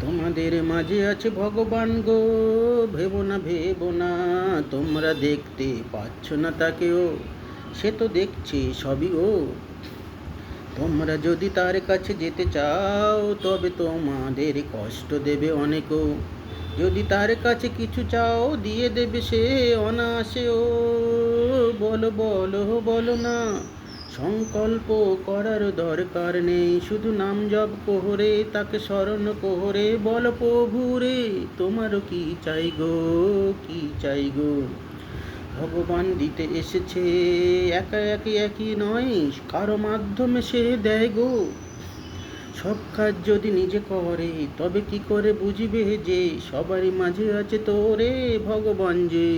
তোমাদের মাঝে আছে ভগবান গো, ভেবো না তোমরা দেখতে পাচ্ছ না তাকেও, সে তো দেখছে সবই গো। তোমরা যদি তার কাছে যেতে চাও তবে তোমাদের কষ্ট দেবে অনেকও। যদি তার কাছে কিছু চাও দিয়ে দেবে সে অনায়াসে ও। বলো বলো বলো না, সংকল্প করার দরকার নেই, শুধু নাম জপ কোহরে তাকে স্মরণ কোহরে বলো প্রভু রে, তোমারও কি চাই গো, কি চাই গো। ভগবান দিতে এসেছে একা একই নয়, কারো মাধ্যমে সে দেয় গো। সব কাজ যদি নিজে করে তবে কি করে বুঝবে যে সবারই মাঝে আছে তোরে ভগবান যে।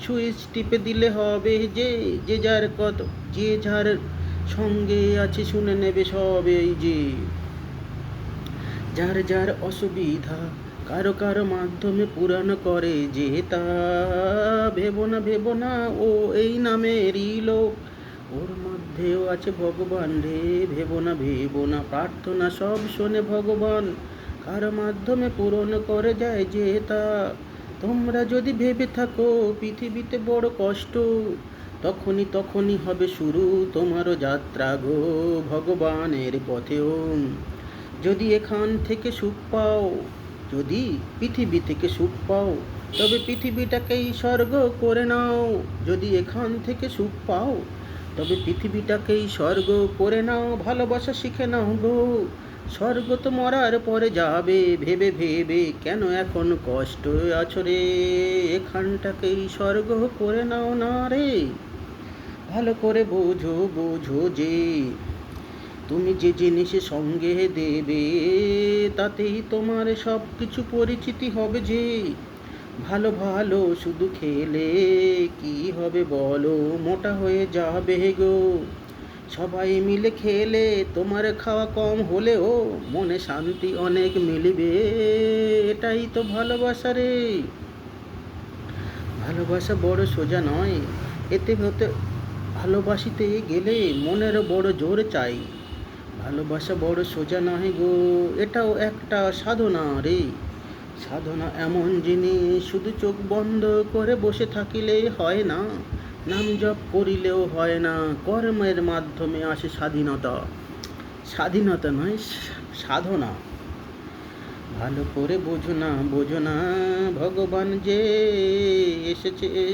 সুইচ টিপে দিলে হবে যে, যে যার কত, যে যার সঙ্গে আছে শুনে নেবে সব এই যে। যার যার অসুবিধা কারো কারো মাধ্যমে পূরণ করে যে তা। ভেবো না ও এই নামেরই লোক, ওর মধ্যেও আছে ভগবান রে। ভেবো না প্রার্থনা সব শোনে ভগবান, কারো মাধ্যমে পূরণ করে যায় যে তা। তোমরা যদি ভেবে থাকো পৃথিবীতে বড় কষ্ট, তখনই হবে শুরু তোমারও যাত্রা গো ভগবানের পথেও। যদি এখান থেকে সুখ পাও, যদি পৃথিবী থেকে সুখ পাও তবে পৃথিবীটাকেই স্বর্গ করে নাও। যদি এখান থেকে সুখ পাও তবে পৃথিবীটাকেই স্বর্গ করে নাও। ভালোবাসা শিখে নাও গো, স্বর্গ তো মরার পরে যাবে। ভেবে কেন এখন কষ্ট আছো রে, এখানটাকেই স্বর্গ করে নাও না রে। ভালো করে বোঝো যে তুমি যে জিনিস সঙ্গে দেবে তাতেই তোমার সব কিছু পরিচিতি হবে যে। ভালো শুধু খেলে কি হবে বলো, মোটা হয়ে যাবে গো। সবাই মিলে খেলে তোমার খাওয়া কম হলেও মনে শান্তি অনেক মিলিবে। এটাই তো ভালোবাসা রে। ভালোবাসা বড় সোজা নয়, এতে হতে ভালোবাসিতে গেলে মনের বড় জোর চাই। ভালোবাসা বড় সোজা নয় গো, এটাও একটা সাধনা রে। সাধনা এমন জিনিস শুধু চোখ বন্ধ করে বসে থাকিলেই হয় না, নাম জপ করিলেও হয় না, কর্মের মাধ্যমে আসে স্বাধীনতা। স্বাধীনতা নয়, সাধনা। ভালো করে বোঝো না ভগবান যে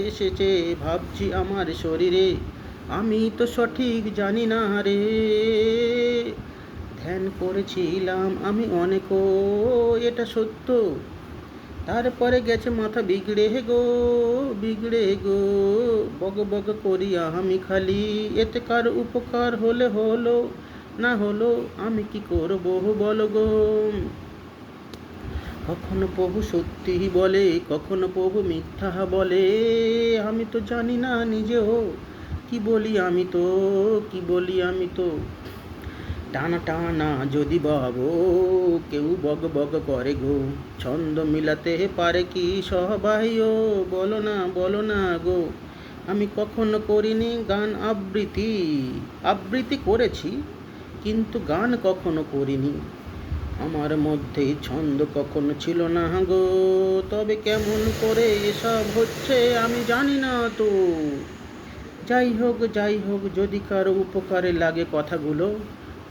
এসেছে ভাবছি আমার শরীরে, আমি তো সঠিক জানি না রে। ধ্যান করেছিলাম আমি অনেকও, এটা সত্য, তারপরে গেছে মাথা বিগড়ে গো। বগ করি আমি খালি, এতে কার উপকার হলে হলো, না হলো আমি কি করব বলো গো। কখনো প্রভু সত্যি বলে কখনো প্রভু মিথ্যা বলে, আমি তো জানি না নিজেও কি বলি আমি তো। টানা যদি ভাবো কেউ বগ করে গো, ছন্দ মিলাতে পারে কি সবাই ও। বলো না গো, আমি কখনো করিনি গান আবৃত্তি করেছি কিন্তু গান কখনো করিনি। আমার মধ্যে ছন্দ কখনো ছিল না গো, তবে কেমন করে এসব হচ্ছে আমি জানি না তো। যাই হোক যদি কারো উপকারে লাগে কথাগুলো,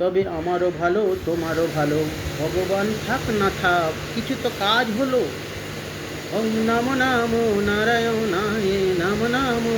তবে আমারও ভালো তোমারও ভালো। ভগবান থাক না থাক কিছু তো কাজ হলো। ওম নমো নারায়ণায়, নমো নামো